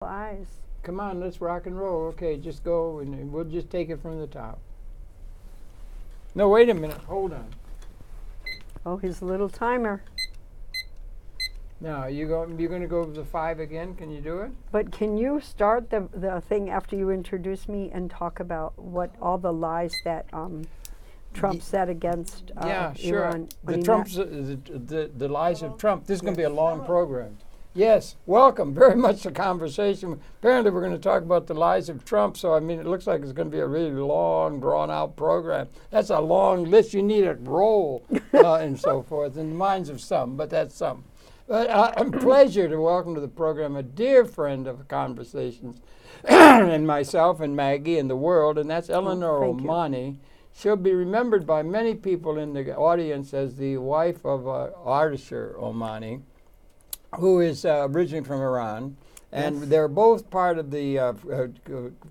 Eyes. Come on, let's rock and roll. Okay, just go and we'll just take it from the top. No, wait a minute. Hold on. Oh, his little timer. Now, you're going to go over the 5 again? Can you do it? But can you start the thing after you introduce me and talk about what all the lies that Trump said against yeah, sure. Iran? The lies of Trump. This is going to be a long program. Yes, welcome very much to conversation. Apparently we're going to talk about the lies of Trump, so I mean it looks like it's going to be a really long, drawn-out program. That's a long list. You need a roll and so forth in the minds of some, but that's some. A pleasure to welcome to the program a dear friend of Conversations and myself and Maggie and the world, and that's Eleanor Ommani. She'll be remembered by many people in the audience as the wife of Ardeshir Ommani, who is originally from Iran, and they're both part of the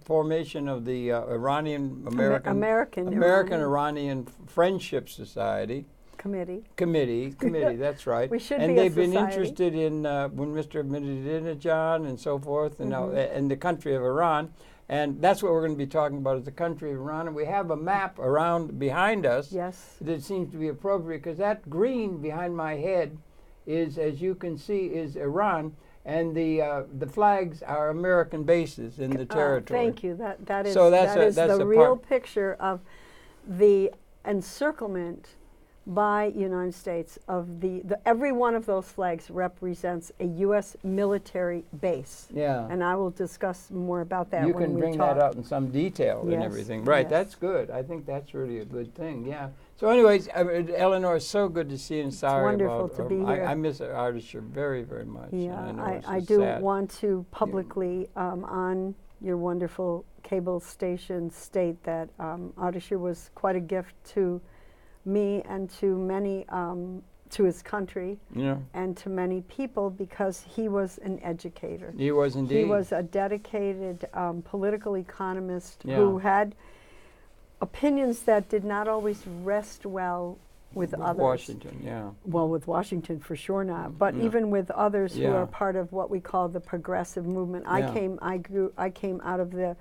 formation of the American-Iranian Friendship Society. Committee, that's right. We should and be they've a been society. interested in when Mr. Ahmadinejad and so forth, and in the country of Iran. And that's what we're going to be talking about, is the country of Iran. And we have a map around behind us that seems to be appropriate, because that green behind my head is, as you can see, is Iran, and the flags are American bases in the territory. Thank you. That is that's the real picture of the encirclement by United States of every one of those flags represents a U.S. military base. Yeah. And I will discuss more about that you when can we bring talk. that out in some detail and everything. Right, yes. That's good. I think that's really a good thing, yeah. So anyways, Eleanor, it's so good to see you, and sorry it's wonderful about to be here. I miss Ardeshir very, very much. Yeah, I do want to publicly on your wonderful cable station state that Ardeshir was quite a gift to me and to many, to his country, and to many people, because he was an educator. He was indeed. He was a dedicated political economist who had opinions that did not always rest well with others. Washington, yeah. Well, with Washington for sure not, but even with others who are part of what we call the progressive movement. I came out of the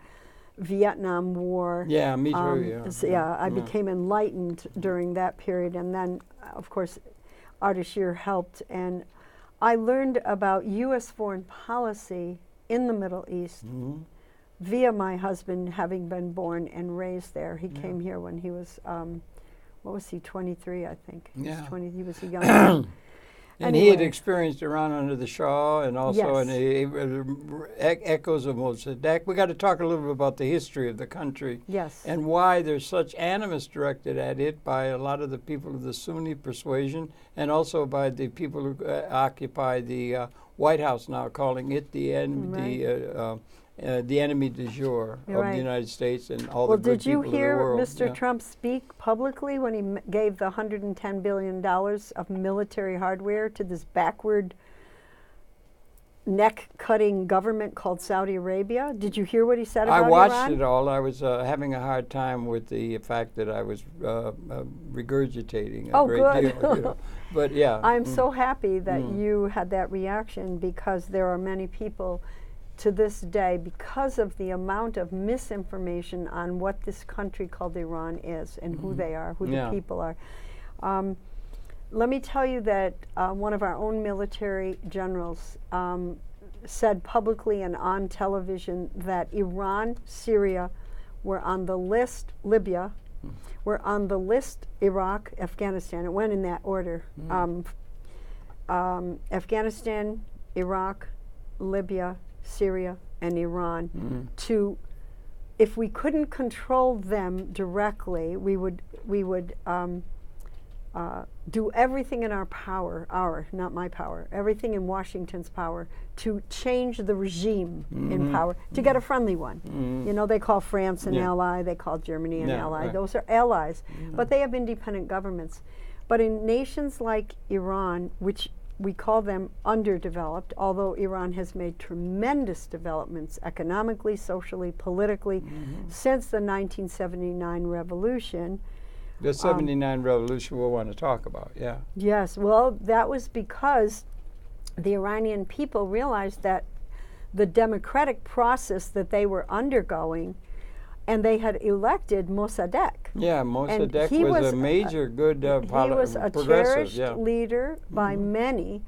Vietnam War. Yeah, me too. I became enlightened during that period, and then, of course, Ardeshir helped, and I learned about U.S. foreign policy in the Middle East via my husband, having been born and raised there. He came here when he was, what was he, 23, I think. He was a young And he had experienced Iran under the Shah, and also echoes of Mossadegh. We got to talk a little bit about the history of the country, and why there's such animus directed at it by a lot of the people of the Sunni persuasion, and also by the people who occupy the White House now, calling it the enemy du jour of the United States and all the good people of the world. Well, did you hear Mr. Trump speak publicly when he gave the $110 billion of military hardware to this backward, neck-cutting government called Saudi Arabia? Did you hear what he said about Iran? I watched it all. I was having a hard time with the fact that I was regurgitating a great deal. But yeah. I'm so happy that you had that reaction, because there are many people to this day, because of the amount of misinformation on what this country called Iran is and who they are, who the people are. Let me tell you that one of our own military generals said publicly and on television that Iran, Syria were on the list, Libya, were on the list, Iraq, Afghanistan. It went in that order. Afghanistan, Iraq, Libya, Syria, and Iran. If we couldn't control them directly, we would do everything in our power, not my power, everything in Washington's power to change the regime in power, to get a friendly one. You know, they call France an ally, they call Germany an ally. Those are allies, but they have independent governments. But in nations like Iran, which we call them underdeveloped, although Iran has made tremendous developments economically, socially, politically, since the 1979 revolution. The 79 revolution we'll want to talk about, Yes, well, that was because the Iranian people realized that the democratic process that they were undergoing, and they had elected Mossadegh. Yeah, Mossadegh he was a major good He was a progressive. cherished leader by many,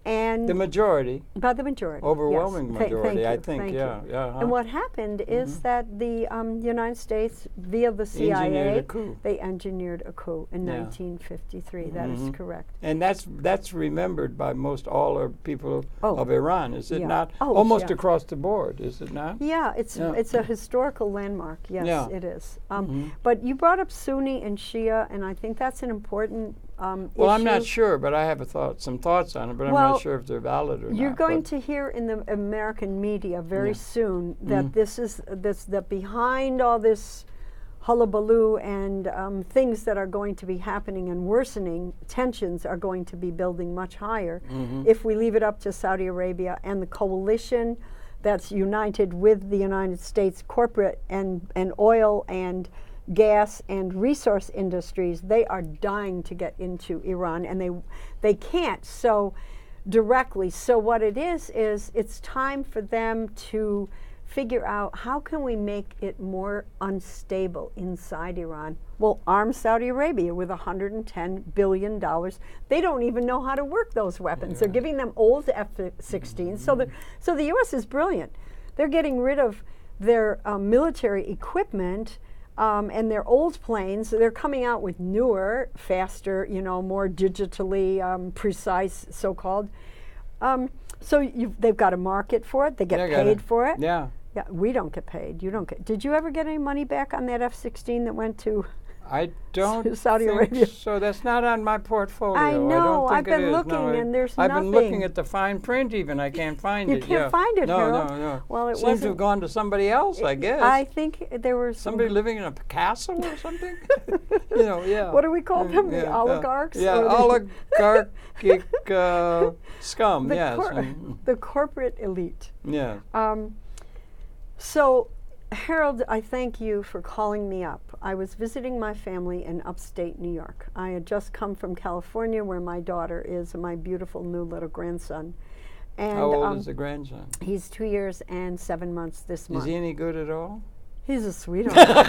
and The majority, by the majority, overwhelming yes. majority, I Thank think. you. Yeah. And what happened is that the United States, via the CIA, Engineered a coup. they engineered a coup in Yeah. 1953. That is correct. And that's remembered by most all of people Oh. of Iran, is it Yeah. not? Oh, Almost yeah. across the board, is it not? Yeah, it's a historical landmark. Yes, Yeah. it is. But you brought up Sunni and Shia, and I think that's an important Well, I'm not issue. sure, but I have some thoughts on it, but I'm Well, not sure if they're valid or not. You're going but- to hear in the American media very Yeah. soon that that behind all this hullabaloo and things that are going to be happening and worsening, tensions are going to be building much higher if we leave it up to Saudi Arabia and the coalition that's united with the United States corporate and oil and gas and resource industries. They are dying to get into Iran, and they can't so directly. So what it is it's time for them to figure out, how can we make it more unstable inside Iran? Well, arm Saudi Arabia with $110 billion. They don't even know how to work those weapons. They're giving them old F-16s. So the U.S. is brilliant. They're getting rid of their military equipment and their old planes. They're coming out with newer, faster, more digitally precise, so-called. So they've got a market for it. They get paid for it. Yeah. Yeah, we don't get paid. You don't get. Did you ever get any money back on that F-16 that went to? I don't Saudi think Arabia. so. That's not on my portfolio. I know. don't I've think it been is. looking, No, and there's I've nothing. been looking at the fine print. Even I can't find You it. can't yeah. find it, No, Harold. no. Well, it seems to wasn't- have gone to somebody else. I guess. I think there was Somebody living in a castle or something. Yeah. What do we call them? The oligarchs? Yeah, or the- oligarchic scum. the yes. the corporate elite. Yeah. So, Harold, I thank you for calling me up. I was visiting my family in upstate New York. I had just come from California, where my daughter is, and my beautiful new little grandson. And How old is the grandson? He's 2 years and 7 months this month. Is he any good at all? He's a sweetheart.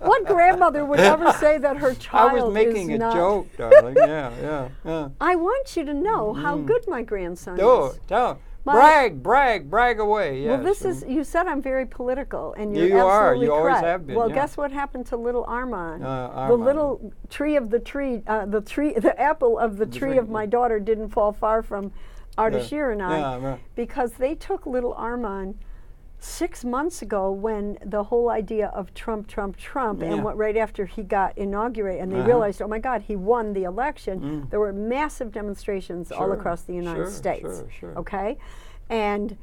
What grandmother would ever say that her child I was making is a not? joke, darling. Yeah. I want you to know how good my grandson Do is. it. Tell. My- Brag away. Yes. Well, this is, you said I'm very political, and you're You are. absolutely You always correct. have been, Well, yeah. guess what happened to little Armand? The Armand. little tree of the apple of the tree of my daughter didn't fall far from Ardashir and I, Yeah, right. because they took little Armand 6 months ago, when the whole idea of Trump, Yeah. and what right after he got inaugurated, and they realized, oh my God, he won the election. There were massive demonstrations all Sure, across the United States. Sure. Okay, and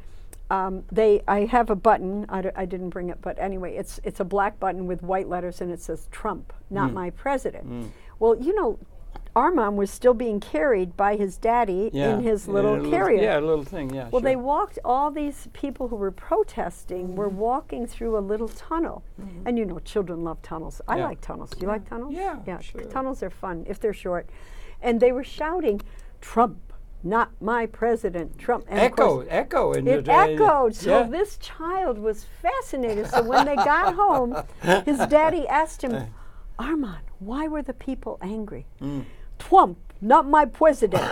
I have a button. I didn't bring it, but anyway, it's a black button with white letters, and it says Trump, not my president. Well, Armand was still being carried by his daddy in his little carrier. Yeah, a little thing. Yeah. Well, sure. they walked, all these people who were protesting were walking through a little tunnel. And children love tunnels. I Yeah. like tunnels. Do you like tunnels? Yeah, sure. Tunnels are fun if they're short. And they were shouting, Trump, not my president, Trump. And of course, Echo. it echoed. So this child was fascinated. So when they got home, his daddy asked him, Armand, why were the people angry? Trump, not my president.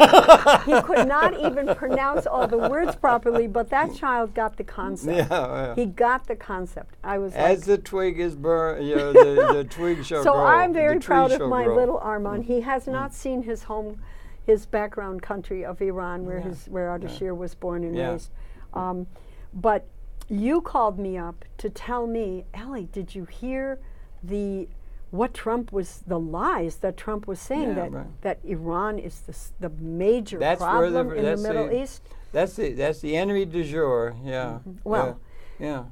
He could not even pronounce all the words properly, but that child got the concept. Yeah. He got the concept. I was As the twig is burned, the twig shall so grow. I'm very the tree proud of shall my grow. little Armand. He has not seen his background country of Iran, where where Ardashir was born and raised. But you called me up to tell me, Ellie, did you hear the lies that Trump was saying, that Iran is the major problem in the Middle East? That's the enemy du jour. Yeah. Well, yeah.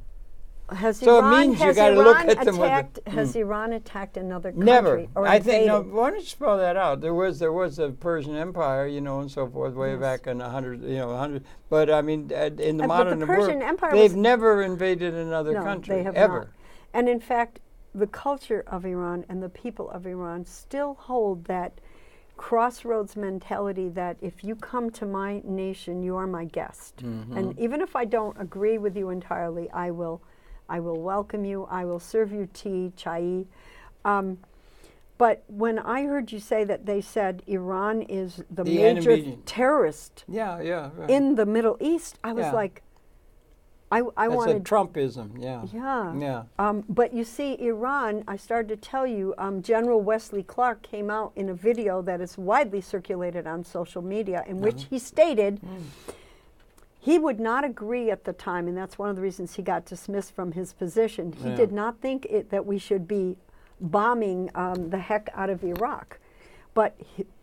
Has So it Iran, means you has gotta Iran look at them with attacked? Has Iran attacked another country? Never. Or I think. invaded? Why don't you spell that out? There was a Persian Empire, and so forth, way back in 100. But I mean, in the But modern the world, Persian Empire they've was- never invaded another No, country they have ever. not. And in fact, the culture of Iran and the people of Iran still hold that crossroads mentality that if you come to my nation, you are my guest. And even if I don't agree with you entirely, I will welcome you. I will serve you tea, chai. But when I heard you say that they said Iran is the major enemy. terrorist Right. in the Middle East, I was like, I wanted Trumpism, yeah. But you see, Iran, I started to tell you, General Wesley Clark came out in a video that is widely circulated on social media in which he stated he would not agree at the time, and that's one of the reasons he got dismissed from his position. He did not think that we should be bombing the heck out of Iraq. But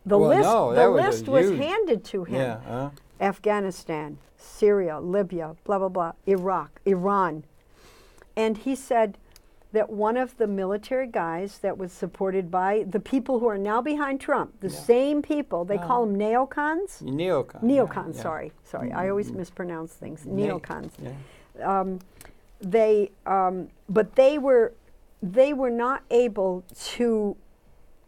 the list was handed to him. Afghanistan, Syria, Libya, blah, blah, blah, Iraq, Iran. And he said that one of the military guys that was supported by the people who are now behind Trump, the same people, they call them neocons? Neocons, sorry. I always mispronounce things. Neocons. But they were not able to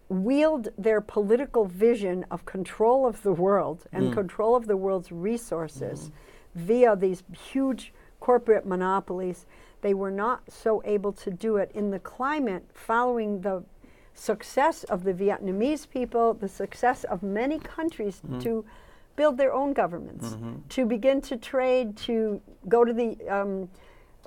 wield their political vision of control of the world and control of the world's resources via these huge corporate monopolies. They were not so able to do it in the climate following the success of the Vietnamese people, the success of many countries to build their own governments, to begin to trade, to go to the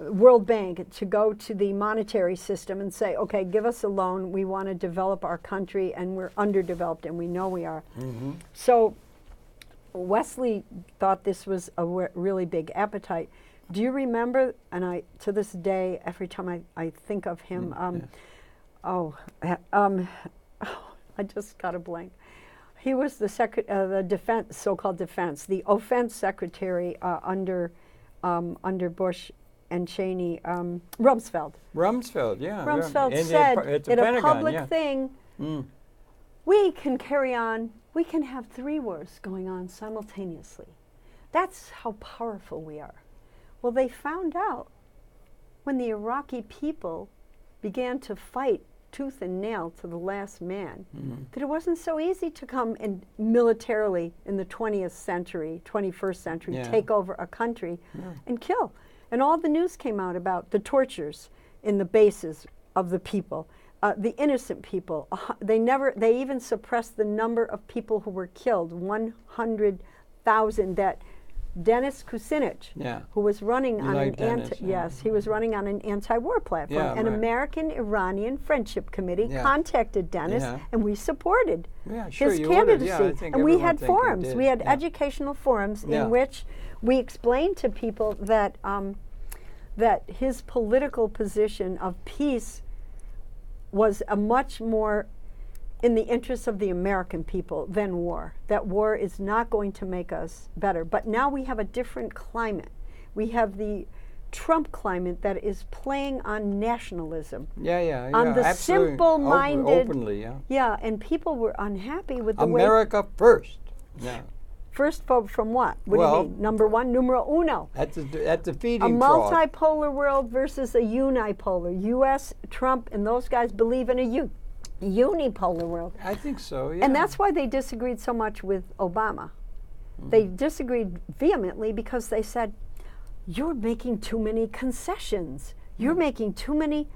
World Bank, to go to the monetary system and say, okay, give us a loan, we want to develop our country, and we're underdeveloped, and we know we are. So Wesley thought this was a really big appetite. Do you remember, and to this day, every time I think of him, I just got a blank. He was the defense, so-called defense, the offense secretary under Bush and Cheney, Rumsfeld. Rumsfeld said in a public thing, we can carry on, we can have 3 wars going on simultaneously. That's how powerful we are. Well, they found out when the Iraqi people began to fight tooth and nail to the last man, that it wasn't so easy to come and militarily in the 20th century, 21st century, take over a country and kill. And all the news came out about the tortures in the bases of the people, the innocent people. They even suppressed the number of people who were killed, 100,000. That Dennis Kucinich, who was running on he was running on an anti-war platform. An American-Iranian Friendship Committee contacted Dennis, and we supported his candidacy. And we had forums. We had educational forums in which we explained to people that that his political position of peace was a much more in the interests of the American people than war. That war is not going to make us better. But now we have a different climate. We have the Trump climate that is playing on nationalism. On the simple-minded. Openly, and people were unhappy with the America first. First from what? What do you mean? Number one, numero uno. That's the feeding A trough. multipolar world versus a unipolar. U.S., Trump, and those guys believe in a unipolar world. I think so, And that's why they disagreed so much with Obama. They disagreed vehemently because they said, you're making too many concessions. You're making too many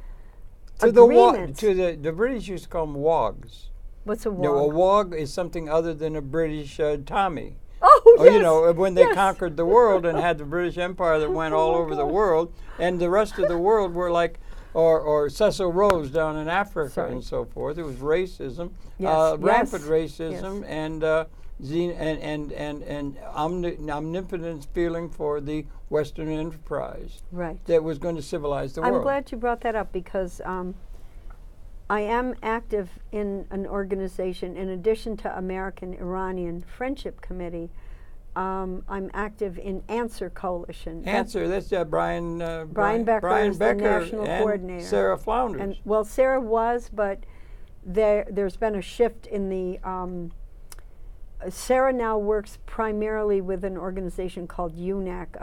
agreements. The British used to call them wogs. What's a wog? No, a wog is something other than a British Tommy. Oh, yes. You know, when they conquered the world and had the British Empire that went all over the world, and the rest of the world were like, or Cecil Rhodes down in Africa and so forth. It was racism, rampant racism, and omnipotence feeling for the Western enterprise. That was going to civilize the world. I'm glad you brought that up because I am active in an organization, in addition to American-Iranian Friendship Committee. I'm active in Answer Coalition. Answer, that's Brian Becker is the national and coordinator. Sarah Flounders. And, well, Sarah was, but there's been a shift in the. Sarah now works primarily with an organization called UNAC.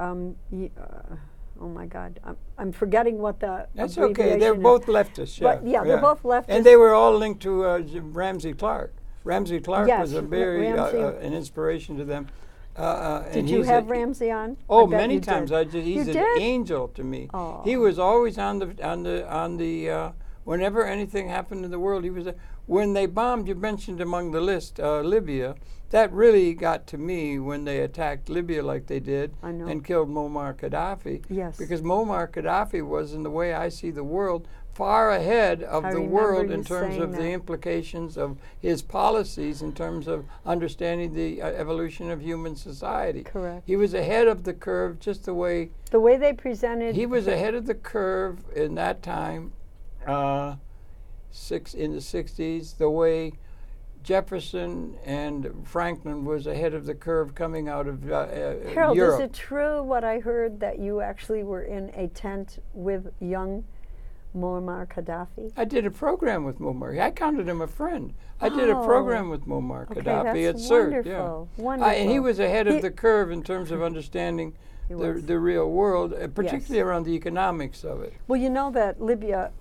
Oh my God, I'm forgetting what the That's okay. They're both leftists. But they're both leftists. And they were all linked to Ramsey Clark. Ramsey Clark Yes, was a very Ramsey. an inspiration to them. And Did you he's have Ramsey on? Oh, I bet many you times. did. He's You an did? angel to me. Aw. He was always on the whenever anything happened in the world, he was there. When they bombed, you mentioned among the list Libya. That really got to me when they attacked Libya like they did I know. and killed Muammar Gaddafi. Yes. Because Muammar Gaddafi was, in the way I see the world, far ahead of I the remember world you in terms saying of the that. implications of his policies in terms of understanding the evolution of human society. Correct. He was ahead of the curve just the way The way they presented. he was ahead of the curve in that time, in the 60s, the way Jefferson and Franklin was ahead of the curve coming out of Harold, Europe. is it true what I heard that you actually were in a tent with young Muammar Gaddafi? I did a program with Muammar. I counted him a friend. I did a program with Muammar Gaddafi at that's CERT. wonderful. Yeah. Wonderful. And he was ahead of the curve in terms of understanding was. the real world, particularly Yes. around the economics of it. Well, you know that Libya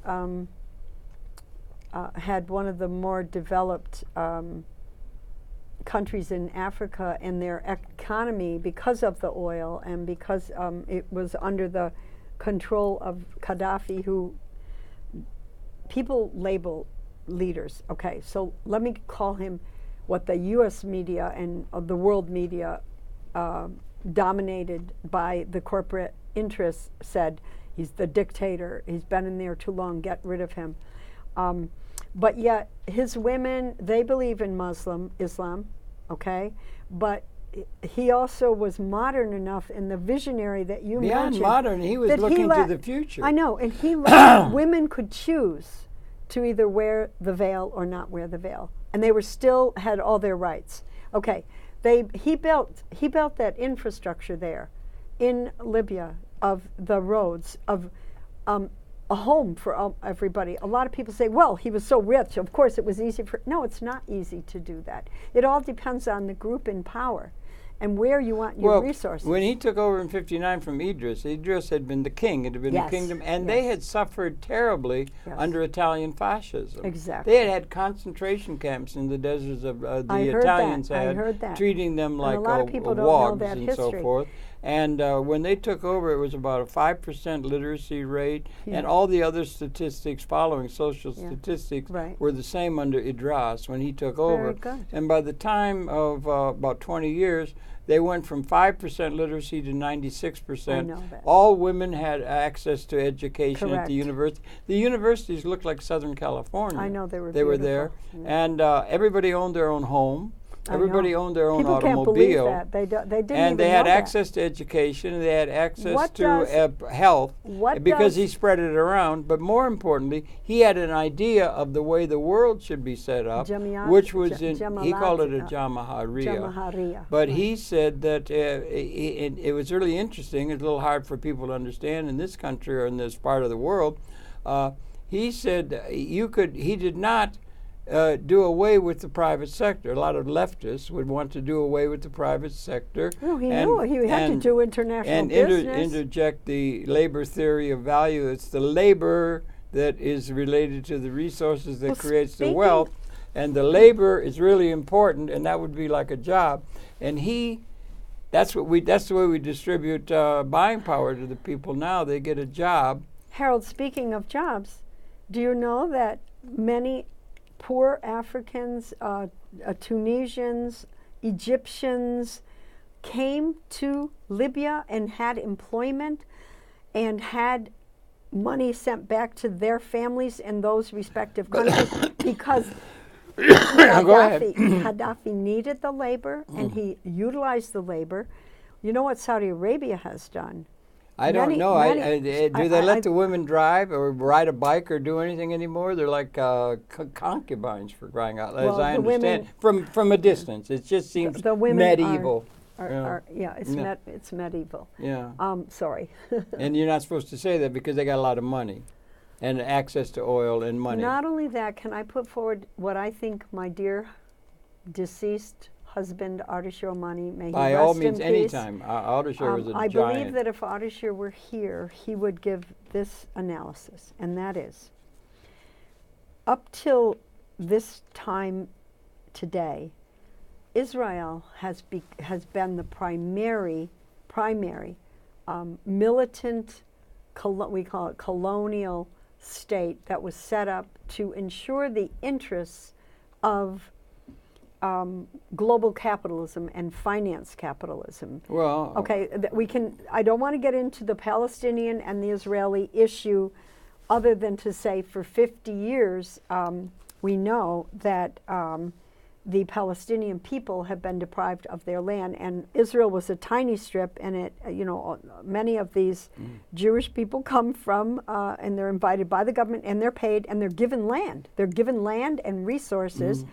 had one of the more developed countries in Africa, and their economy, because of the oil and because it was under the control of Gaddafi, who people label leaders. Okay, so let me call him what the U.S. media and the world media dominated by the corporate interests said, he's the dictator, he's been in there too long, get rid of him. But yet his women, they believe in Islam, okay? But he also was modern enough in the visionary that you Beyond mentioned. modern, he was that looking to the future. I know, and he let women could choose to either wear the veil or not wear the veil, and they were still had all their rights. Okay, he built that infrastructure there in Libya of the roads, of a home for everybody. A lot of people say, well, he was so rich, of course it was easy for. No, it's not easy to do that. It all depends on the group in power and where you want your resources. When he took over in '59 from Idris had been the king, it had been Yes, the kingdom, and yes. they had suffered terribly Yes. under Italian fascism. Exactly. They had concentration camps in the deserts of I the heard Italians that. I had, heard that. treating them And like a lot of people don't know wogs that and so history. forth. And when they took over, it was about a 5% literacy rate, Yeah. and all the other statistics following, social Yeah. statistics, Right. were the same under Idris when he took over. good. And by the time of about 20 years, they went from 5% literacy to 96%. I know that. All women had access to education at Correct. the university. The universities looked like Southern California. I know, they were They were there. beautiful. Yeah. And everybody owned their own home. I Everybody know. owned their own People automobile. can't believe that. They didn't even And they had know that. access to education, and they had access What to does- health, what because does- he spread it around. But more importantly, he had an idea of the way the world should be set up, Jamia- which was Ja- he called it a Jamalat- Jamahariya. Jamahariya. But Right. he said that it was really interesting. It's a little hard for people to understand in this country or in this part of the world. He said he did not do away with the private sector. A lot of leftists would want to do away with the private sector. No, he knew he had to do international and business. interject the labor theory of value. It's the labor that is related to the resources that Well, creates the speaking- wealth, and the labor is really important, and that would be like a job. And that's the way we distribute buying power to the people now. They get a job. Harold, speaking of jobs, do you know that many poor Africans, Tunisians, Egyptians came to Libya and had employment and had money sent back to their families in those respective countries because Go ahead. Gaddafi needed the labor and he utilized the labor. You know what Saudi Arabia has done? I don't Many- know. many- Do they let the women drive or ride a bike or do anything anymore? They're like concubines, for crying out loud, Well, as I the understand. women- From a distance, it just seems The women medieval. it's No. it's medieval. Yeah. Sorry. And you're not supposed to say that because they got a lot of money and access to oil and money. Not only that, can I put forward what I think my dear deceased husband, Ardeshir Ommani, may he By rest all in means, peace. anytime. Ardeshir was a I giant. believe that if Ardeshir were here, he would give this analysis, and that is, up till this time today, Israel has been the primary militant, we call it colonial state that was set up to ensure the interests of global capitalism and finance capitalism. Well, okay, I don't want to get into the Palestinian and the Israeli issue other than to say for 50 years we know that the Palestinian people have been deprived of their land, and Israel was a tiny strip, and it, many of these Jewish people come from, and they're invited by the government, and they're paid, and they're given land. They're given land and resources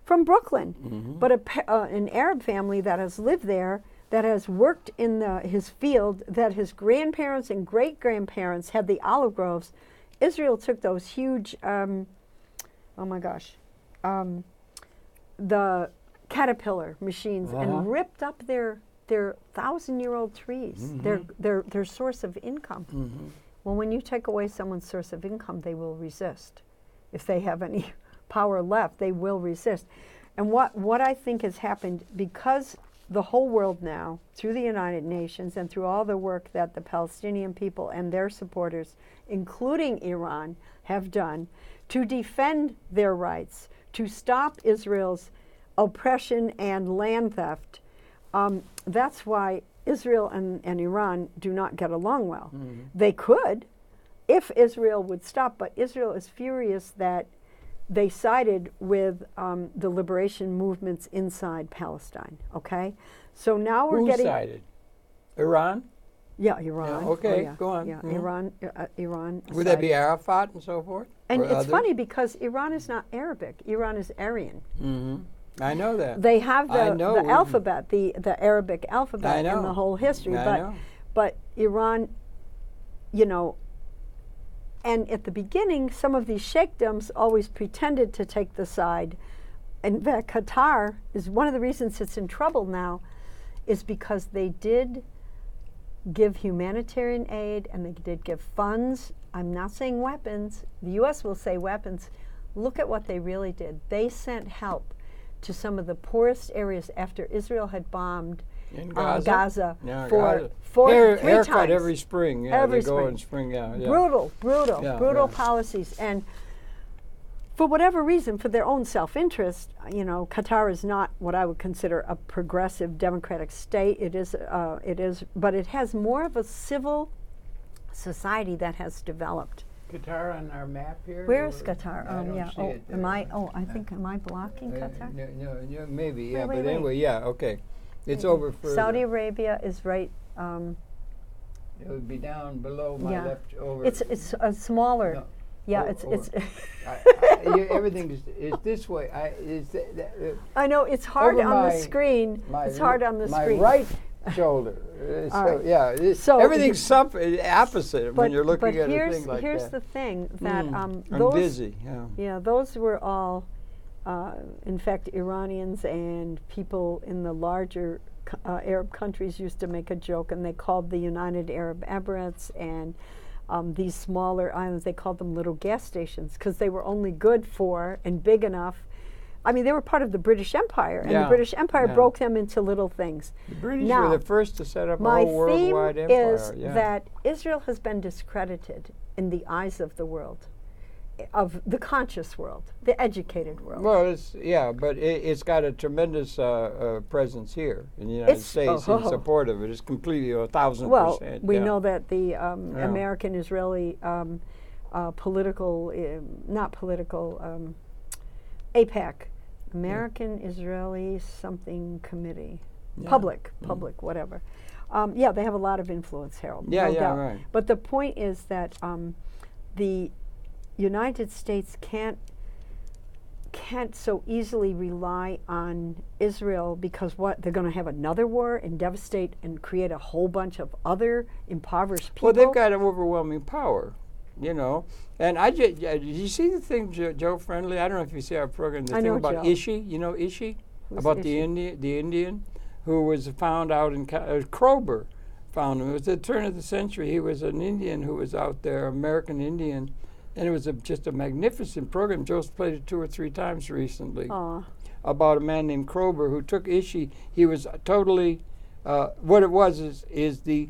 from Brooklyn. But an Arab family that has lived there, that has worked in his field, that his grandparents and great-grandparents had the olive groves, Israel took those huge, the Caterpillar machines and ripped up their 1,000-year-old trees, their source of income. Well, when you take away someone's source of income, they will resist. If they have any power left, they will resist. And what I think has happened, because the whole world now, through the United Nations and through all the work that the Palestinian people and their supporters, including Iran, have done to defend their rights, to stop Israel's oppression and land theft, that's why Israel and Iran do not get along well. They could, if Israel would stop, but Israel is furious that they sided with the liberation movements inside Palestine, okay? So now we're getting... Who sided? Iran? Yeah, Iran. Yeah, okay, Oh, yeah. go on. Yeah, Iran. Would that be Arafat and so forth? And or it's others? funny because Iran is not Arabic. Iran is Aryan. I know that. They have the know. alphabet, the Arabic alphabet in the whole history. I know. But Iran, and at the beginning, some of these sheikdoms always pretended to take the side. In fact, Qatar is one of the reasons it's in trouble now, is because they did give humanitarian aid and they did give funds. I'm not saying weapons. The U.S. will say weapons. Look at what they really did. They sent help to some of the poorest areas after Israel had bombed Gaza for 3 haircut times. every spring. Yeah, every they go spring. in spring. Yeah. Brutal policies. And for whatever reason, for their own self-interest, Qatar is not what I would consider a progressive democratic state. It is, but it has more of a civil society that has developed. Qatar on our map here? Where is Qatar? I don't see it there. Am I blocking Qatar? No, maybe, yeah. Wait, But anyway, yeah, okay. It's over further. Saudi Arabia is right. It would be down below my left over. It's a smaller. No. Yeah, it's everything is this way. I know it's hard over on the screen. It's hard on the screen. My right shoulder. So everything's opposite when you're looking at a thing like that. Here's the thing that I'm those busy. Yeah, those were all, in fact, Iranians and people in the larger Arab countries used to make a joke, and they called the United Arab Emirates and these smaller islands, they called them little gas stations because they were only good for and big enough. I mean, they were part of the British Empire, and the British Empire broke them into little things. The British were the first to set up a whole worldwide empire. My theme is that Israel has been discredited in the eyes of the world, of the conscious world, the educated world. Well, but it's got a tremendous presence here in the United States in support of it. It's completely 1,000%. Well, we know that the American-Israeli APAC, American-Israeli something committee, public, whatever. They have a lot of influence, Harold. No doubt. Right. But the point is that the United States can't so easily rely on Israel because they're going to have another war and devastate and create a whole bunch of other impoverished people. Well, they've got an overwhelming power, And did you see the thing, Joe Friendly? I don't know if you see our program. The thing about Ishi. You know Ishi? About Ishi? the Indian who was found out in Krober found him. It was at the turn of the century. He was an Indian who was out there, American Indian, And it was just a magnificent program. Joe's played it 2 or 3 times recently. Aw. About a man named Krober who took issue. He was totally, what it was is the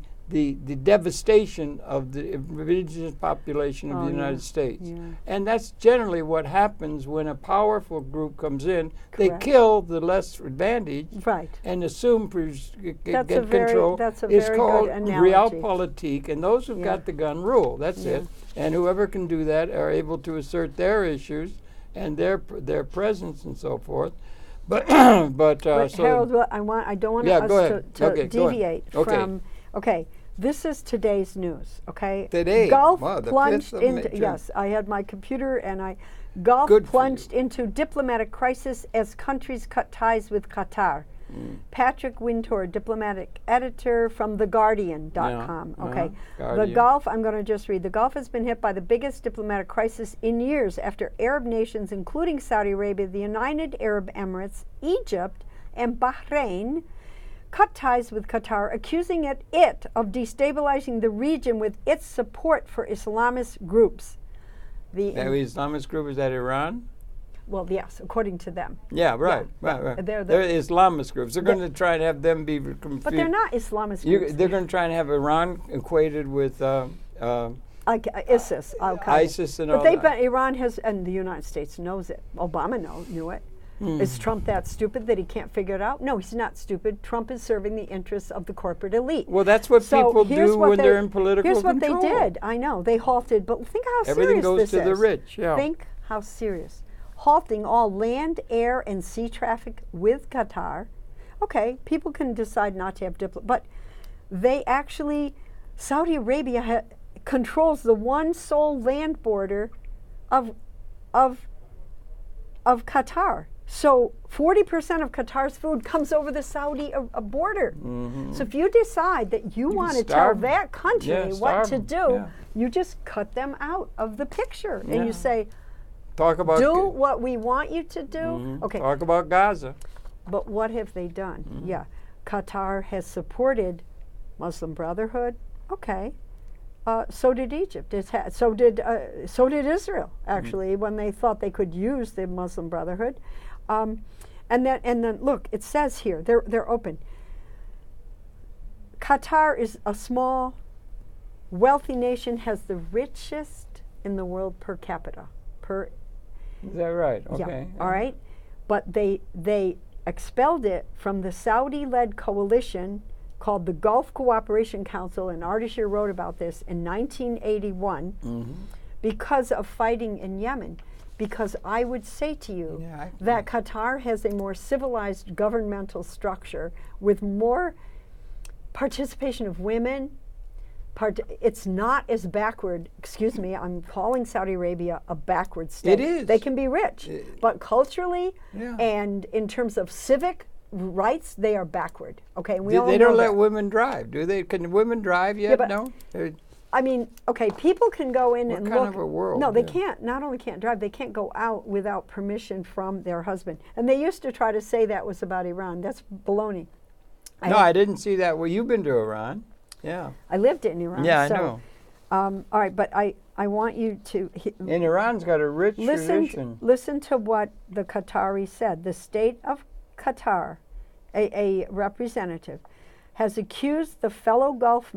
devastation of the indigenous population of Oh, the yeah. United States. Yeah. And that's generally what happens when a powerful group comes in. They Correct. kill the less advantaged Right. and assume get That's a very- control. that's a It's very called good analogy. realpolitik, and those who've Yeah. got the gun rule. That's Yeah. it. And whoever can do that are able to assert their issues and their presence and so forth. But But so Harold, I don't want Yeah, us go ahead. to Okay, go ahead. deviate Okay. from. Okay, this is today's news. Okay, Today? Gulf Wow, the plunged 5th of into. May. Yes, I had my computer and Gulf Good for plunged you. into diplomatic crisis as countries cut ties with Qatar. Patrick Wintour, diplomatic editor from TheGuardian.com. Yeah, Okay, the Guardian. Gulf. I'm going to just read. The Gulf has been hit by the biggest diplomatic crisis in years after Arab nations, including Saudi Arabia, the United Arab Emirates, Egypt, and Bahrain, cut ties with Qatar, accusing it of destabilizing the region with its support for Islamist groups. The That Islamist group, is that Iran? well, yes, according to them. Yeah, right, Yeah, right. they're They're the- Islamist groups. They're going to try and have them be confused. But they're not Islamist groups. They're going to try and have Iran equated with ISIS, Al-Qaeda. ISIS and but all they, that. but Iran has, and the United States knows it. Obama knew it. Is Trump that stupid that he can't figure it out? No, he's not stupid. Trump is serving the interests of the corporate elite. Well, that's what So people here's do what when they're in political Here's what control. they did. I know. They halted, but think how Everything serious goes this to the is. rich, yeah. Think how serious. Halting all land, air, and sea traffic with Qatar. Okay, people can decide not to have but they actually, Saudi Arabia controls the one sole land border of Qatar. So 40% of Qatar's food comes over the Saudi border. So if you decide that you want to tell starve 'em. that country Yeah, what starve to 'em, do, yeah. you just cut them out of the picture and Yeah. you say, Talk about do what we want you to do. Okay, Talk about Gaza. but what have they done? Yeah, Qatar has supported Muslim Brotherhood. Okay, so did Egypt. So did Israel. Actually, when they thought they could use the Muslim Brotherhood, and then look, it says here they're open. Qatar is a small, wealthy nation, has the richest in the world per capita. Is that right? Yeah, Okay. all right. But they expelled it from the Saudi-led coalition called the Gulf Cooperation Council, and Ardeshir wrote about this in 1981 because of fighting in Yemen. Because I would say to you Yeah, that Qatar has a more civilized governmental structure with more participation of women. It's not as backward. Excuse me, I'm calling Saudi Arabia a backward state. It is. They can be rich, but culturally Yeah. and in terms of civic rights, they are backward. Okay, and we They, all they know don't that. let women drive, do they? Can women drive yet? but- No. I mean, okay, people can go in What and kind look. of a world, No, they yeah. can't. Not only can't drive, they can't go out without permission from their husband. And they used to try to say that was about Iran. That's baloney. No, I didn't see that. Well, you've been to Iran. Yeah. I lived in Iran. Yeah, I so, know. All right, but I want you to And Iran's got a rich tradition. listen to what the Qatari said. The state of Qatar, a representative, has accused the fellow Gulf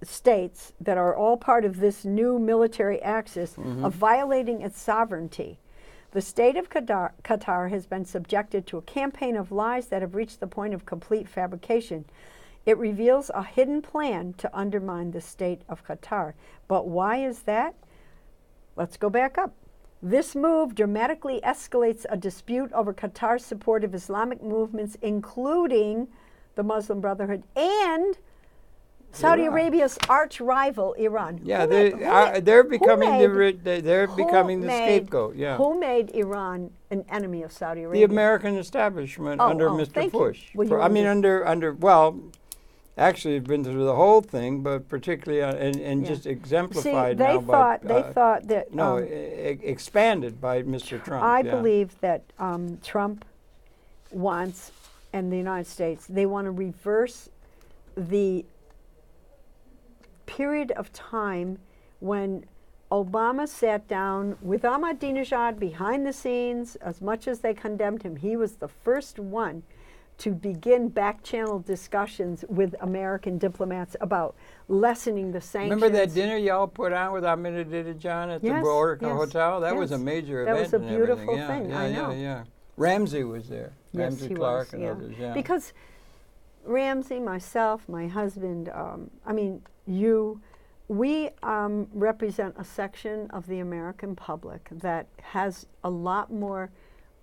states that are all part of this new military axis of violating its sovereignty. The state of Qatar has been subjected to a campaign of lies that have reached the point of complete fabrication. It reveals a hidden plan to undermine the state of Qatar. But why is that? Let's go back up. This move dramatically escalates a dispute over Qatar's support of Islamic movements, including the Muslim Brotherhood and Saudi Iran. Arabia's arch rival, Iran. Yeah, Who they're who becoming made- they're who becoming the made- scapegoat. Yeah. Who made Iran an enemy of Saudi The Arabia? American establishment Oh, under oh, Mr. thank you. Bush. Well, you I mean, under- well, actually, it's been through the whole thing, but particularly and Yeah. just See, exemplified they now thought by they thought that no expanded by Mr. Trump. I yeah. believe that Trump wants, and the United States, they want to reverse the period of time when Obama sat down with Ahmadinejad behind the scenes. As much as they condemned him, he was the first one to begin back-channel discussions with American diplomats about lessening the sanctions. Remember that dinner y'all put on with Ahmadinejad at the Yes, Border yes, Hotel? That was a yes. major That event. was a and everything. beautiful Yeah, thing, Yeah, I yeah, know. yeah. Ramsey was there. Yes, Ramsey he Clark was, and yeah. others. Yeah. Because Ramsey, myself, my husband, I mean, you, we represent a section of the American public that has a lot more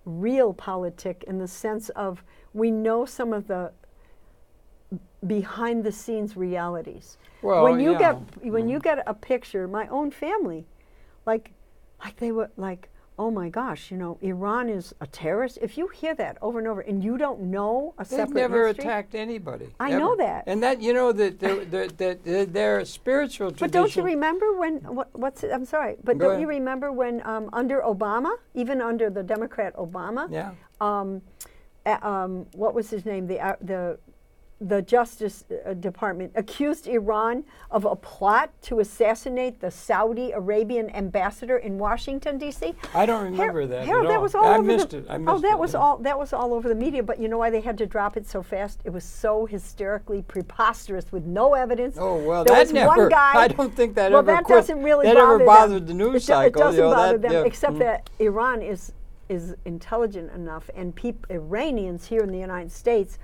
real politic in the sense of we know some of the behind the scenes realities. Well, when you yeah. when you get a picture, my own family, like they were like, oh my gosh, you know, Iran is a terrorist. If you hear that over and over, and you don't know a They've separate never history, attacked anybody. I ever. know that. And that, you know, that their spiritual tradition. But don't you remember when? What's it? I'm sorry, but Go don't ahead. you remember when under Obama, even under the Democrat Obama, Yeah. what was his name? The Justice Department accused Iran of a plot to assassinate the Saudi Arabian ambassador in Washington D.C. I don't remember that. Harold, at that all. was all I over missed the, it. I missed oh, that it, was yeah. all. That was all over the media. But you know why they had to drop it so fast? It was so hysterically preposterous with no evidence. Oh well, There that was never. one guy. I don't think that well, ever. that quit- doesn't really that bother ever bothered the news It cycle. doesn't you know, bother that, them, yeah. except that Iran is intelligent enough, and Iranians here in the United States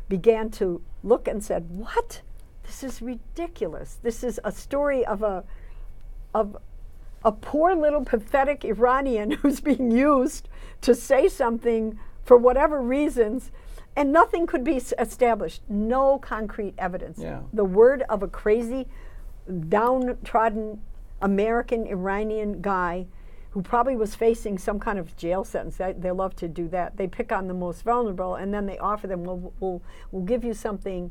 began to look and said, "What? This is ridiculous. This is a story of a poor little pathetic Iranian who's being used to say something for whatever reasons, and nothing could be established. No concrete evidence. Yeah. The word of a crazy, downtrodden American Iranian guy who probably was facing some kind of jail sentence. They love to do that. They pick on the most vulnerable, and then they offer them, we'll give you something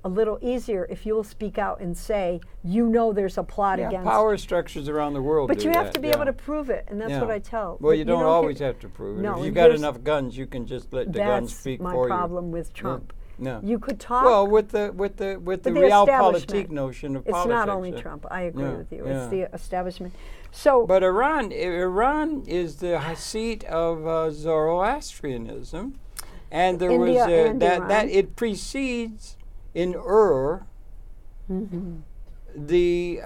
a little easier if you'll speak out and say, you know there's a plot Yeah, against. power structures around the world. But do you have that, to be yeah. able to prove it, and that's Yeah. what I tell. Well, But you don't hear- always have to prove it. No, If you've and got here's- enough guns, you can just let the guns That's speak my for problem with Trump. you. No. You could talk. Well, with the the realpolitik establishment. notion of it's politics. not only Trump. I agree Yeah, with you. yeah. It's the establishment. So, But Iran is the seat of Zoroastrianism, and there India was and that Iran. it precedes in the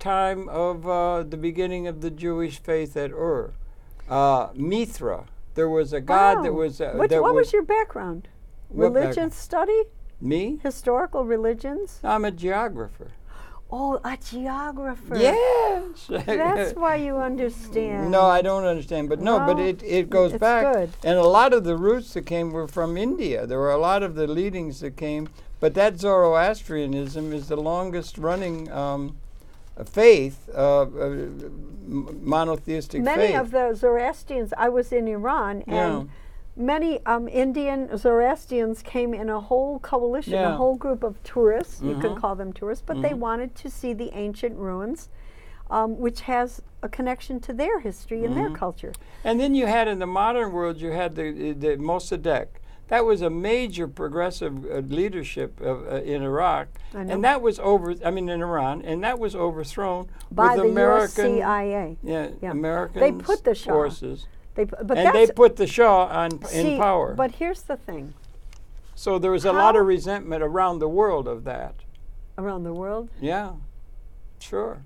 time of the beginning of the Jewish faith at Mithra. There was a god that wow. was. what that was your background? What Religion background? study? Me? Historical religions? I'm a geographer. Oh, a geographer. Yes. That's why you understand. No, I don't understand. But no, but Well, it goes it's back. good. And a lot of the roots that came were from India. There were a lot of the leadings that came. But that Zoroastrianism is the longest running faith, monotheistic Many faith. of the Zoroastrians, I was in Iran, and many Indian Zoroastrians came in a whole coalition, Yeah. a whole group of tourists. You can Mhm. call them tourists, but they wanted to see the ancient ruins, which has a connection to their history and their culture. And then you had in the modern world, you had the Mossadegh. That was a major progressive leadership in Iraq, I know. and that was in Iran, and that was overthrown By with the American, US CIA. yeah, Yeah. American They put the Shah. forces, But and that's, they put the Shah in see, power. But here's the thing. So there was a lot How- of resentment around the world of that. Around the world, Yeah, sure.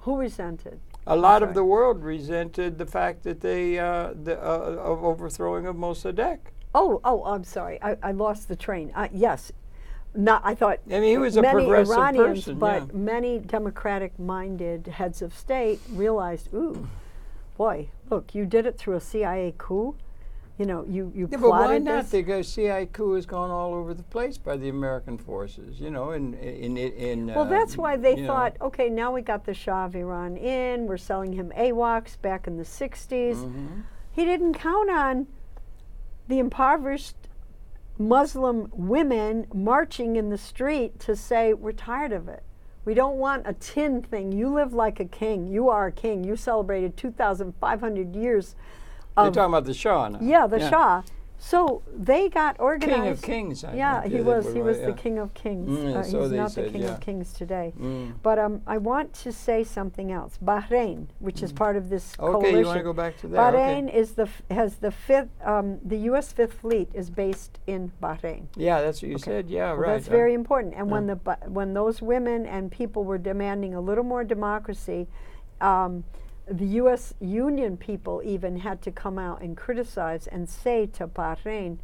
who resented? A lot of sorry. the world resented the fact that they of overthrowing of Mossadegh. Oh, I'm sorry. I lost the train. Yes. I thought I mean, he was a many progressive Iranians, person, but yeah. many democratic-minded heads of state realized, ooh, boy, look, you did it through a CIA coup. You know, you Yeah, plotted but why not? this. The CIA coup has gone all over the place by the American forces. You know, in Well, that's why they you know. thought, okay, now we got the Shah of Iran in. We're selling him AWACS back in the 60s. Mm-hmm. He didn't count on the impoverished Muslim women marching in the street to say, we're tired of it. We don't want a tin thing. You live like a king. You are a king. You celebrated 2,500 years You're of, talking about the Shah now. yeah, the Shah. So they got organized. King of Kings. Yeah, think, he is was. what He it was yeah. the King of Kings. So He's they not the said, King yeah. of Kings today. Mm. But I want to say something else. Bahrain, which is part of this Okay, coalition. you want to go back to that? Bahrain Okay. is has the fifth. The U.S. Fifth Fleet is based in Bahrain. Yeah, that's what you said. Yeah, Well, right. that's very important. And when those women and people were demanding a little more democracy, the U.S. Union people even had to come out and criticize and say to Bahrain,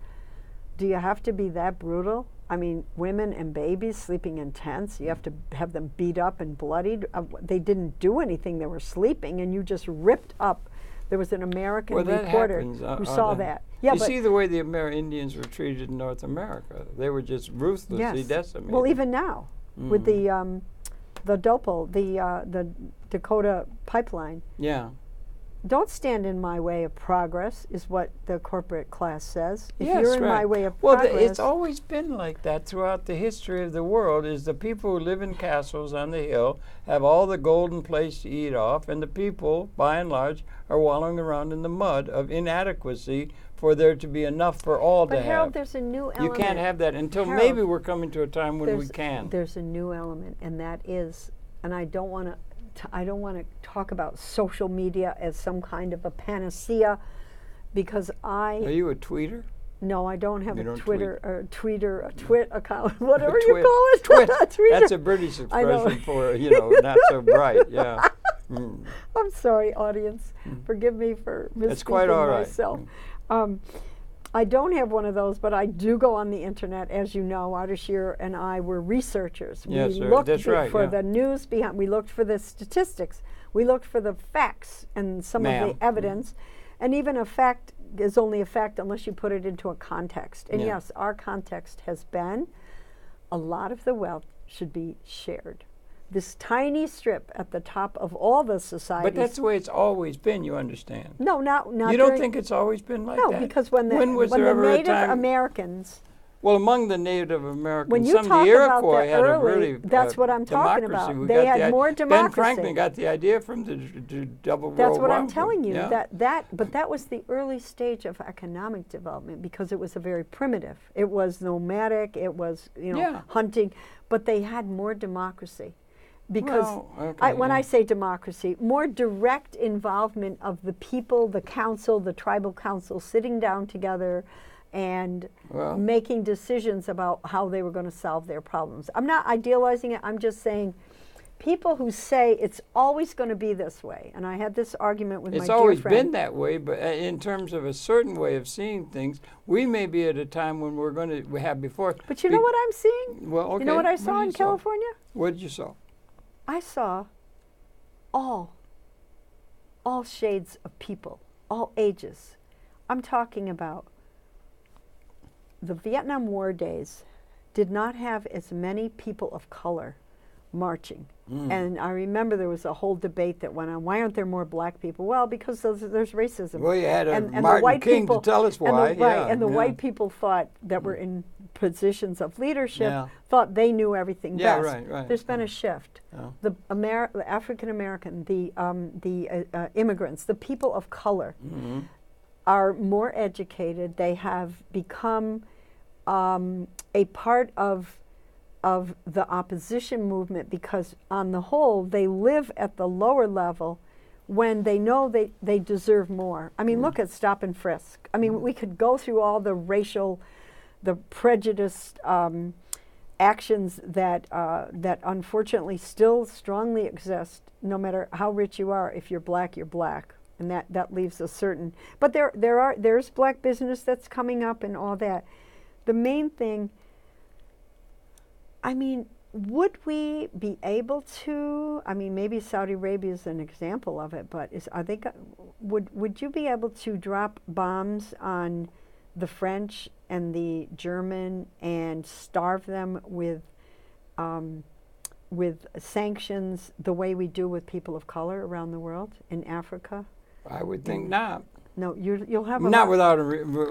do you have to be that brutal? I mean, women and babies sleeping in tents, you have to have them beat up and bloodied. They didn't do anything, they were sleeping, and you just ripped up. There was an American reporter who saw that. Yeah, you see the way the Indians were treated in North America. They were just ruthlessly decimated. Well, even now, with the DOPL, the Dakota pipeline. Yeah. Don't stand in my way of progress, is what the corporate class says. If Yes, you're in right. my way of well, progress. it's always been like that throughout the history of the world, is the people who live in castles on the hill have all the golden place to eat off, and the people, by and large, are wallowing around in the mud of inadequacy for there to be enough for all to but Harold, have. there's a new element. You can't have that until Harold, maybe we're coming to a time when we can. There's a new element, and that is, and I don't want to talk about social media as some kind of a panacea, because Are you a tweeter? No, I don't have You a don't Twitter or tweeter, a twit account, whatever A you twit. call it. Twit. Tweeter. That's a British I know. expression for, not so bright. Yeah. Mm. I'm sorry, audience. Forgive me for That's quite misspeaking all right. myself. I don't have one of those, but I do go on the internet. As you know, Ardashir and I were researchers. Yes, we sir. looked That's right, for yeah. the news behind. We looked for the statistics. We looked for the facts and some of the evidence. And even a fact is only a fact unless you put it into a context. And yes, our context has been a lot of the wealth should be shared. This tiny strip at the top of all the societies. But that's the way it's always been, you understand. No, not You don't think it's always been like that? No, because when the Native Americans. Well, among the Native Americans, when you some of talk the about Iroquois the had early, a really that's what I'm talking democracy. about. We They got had more democracy. Ben Franklin got the idea from the double That's World what War. I'm telling you. Yeah. But that was the early stage of economic development, because it was a very primitive. It was nomadic. It was hunting, but they had more democracy. Because when I say democracy, more direct involvement of the people, the council, the tribal council sitting down together and making decisions about how they were going to solve their problems. I'm not idealizing it. I'm just saying people who say it's always going to be this way, and I had this argument with my dear friend. It's always been that way, but in terms of a certain way of seeing things, we may be at a time when we're going to have before. But you know what I'm seeing? Well, okay. You know what I saw in California? What did you saw? I saw all shades of people, all ages. I'm talking about the Vietnam War days did not have as many people of color marching. And I remember there was a whole debate that went on. Why aren't there more black people? Well, because there's racism. Well, you had and Martin the white King people, to tell us why. And the white people thought that were in positions of leadership thought they knew everything best. Right. There's been a shift. The African American, the immigrants, the people of color are more educated. They have become a part of the opposition movement, because on the whole they live at the lower level when they know they deserve more. I mean, look at stop and frisk. I mean, we could go through all the racial, the prejudiced actions that unfortunately still strongly exist, no matter how rich you are. If you're black, you're black. And that leaves a certain, but there's black business that's coming up and all that. The main thing, I mean, would we be able to? I mean, maybe Saudi Arabia is an example of it, but would you be able to drop bombs on the French and the German and starve them with sanctions the way we do with people of color around the world in Africa? I would think not. No, you'll have a Not lot. without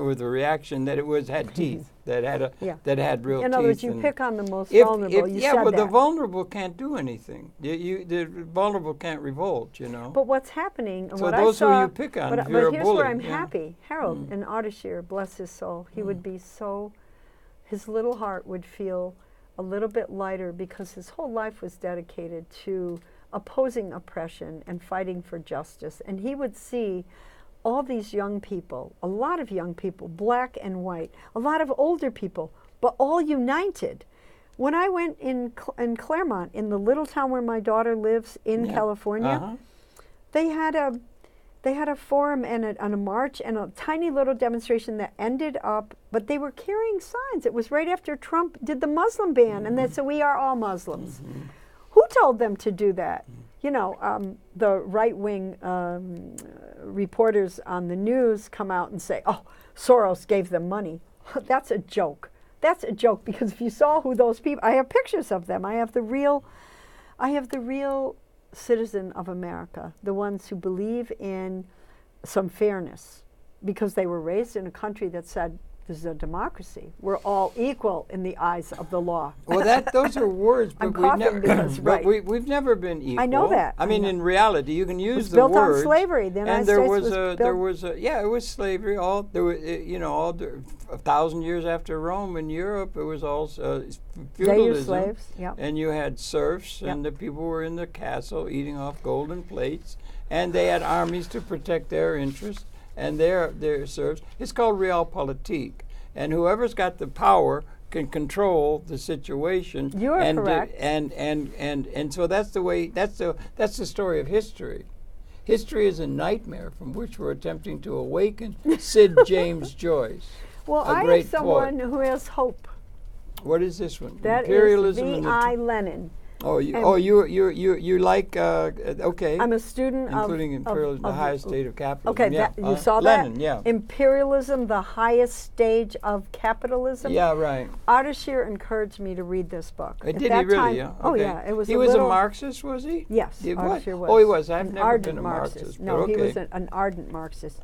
with a reaction that it had teeth, that had Yeah. that had real teeth. In other words, you and pick on the most if, vulnerable. You yeah, said but that. the vulnerable can't do anything. The vulnerable can't revolt, you know. But what's happening, and So what those I who saw, you pick on, but, if you're but a here's bully, where I'm yeah. happy. Harold in Ardeshir, bless his soul, he would be so, his little heart would feel a little bit lighter because his whole life was dedicated to opposing oppression and fighting for justice. And he would see all these young people, a lot of young people, black and white, a lot of older people, but all united. When I went in Claremont, in the little town where my daughter lives in California, they had a forum and a march and a tiny little demonstration that ended up, but they were carrying signs. It was right after Trump did the Muslim ban, and they said, "We are all Muslims." Who told them to do that? You know, the right-wing reporters on the news come out and say, "Oh, Soros gave them money." That's a joke. That's a joke, because if you saw who those people, I have pictures of them. I have the real citizen of America, the ones who believe in some fairness, because they were raised in a country that said, this is a democracy. We're all equal in the eyes of the law. Well, those are words, but I'm we've coughing never, because, but right. we've never been equal. I know that. I mean, in reality, you can use was the built words. on slavery. The United And there States was was a, built. there was a, yeah, it was slavery. All there was, you know, 1,000 years after Rome in Europe, it was all feudalism. They used slaves. Yep. And you had serfs, and the people were in the castle eating off golden plates, and they had armies to protect their interests and their serfs. It's called realpolitik. And whoever's got the power can control the situation. You are correct. And so that's the way. That's the story of history. History is a nightmare from which we're attempting to awaken. Sid James Joyce. Well, a I great have someone poet. who has hope. What is this one? That Imperialism is and V.I. Lenin. you like okay. I'm a student including of imperialism, the highest state of capitalism. Okay, yeah. you saw Lenin, that? yeah. Imperialism, the highest stage of capitalism. Yeah, right. Ardeshir encouraged me to read this book. Did At he that really? time- Yeah. Oh okay. yeah, it was. He a was little, a Marxist, was he? Yes, He was. Ardeshir was. Oh, he was. I've An never ardent been a Marxist. No, but he okay. was an ardent Marxist.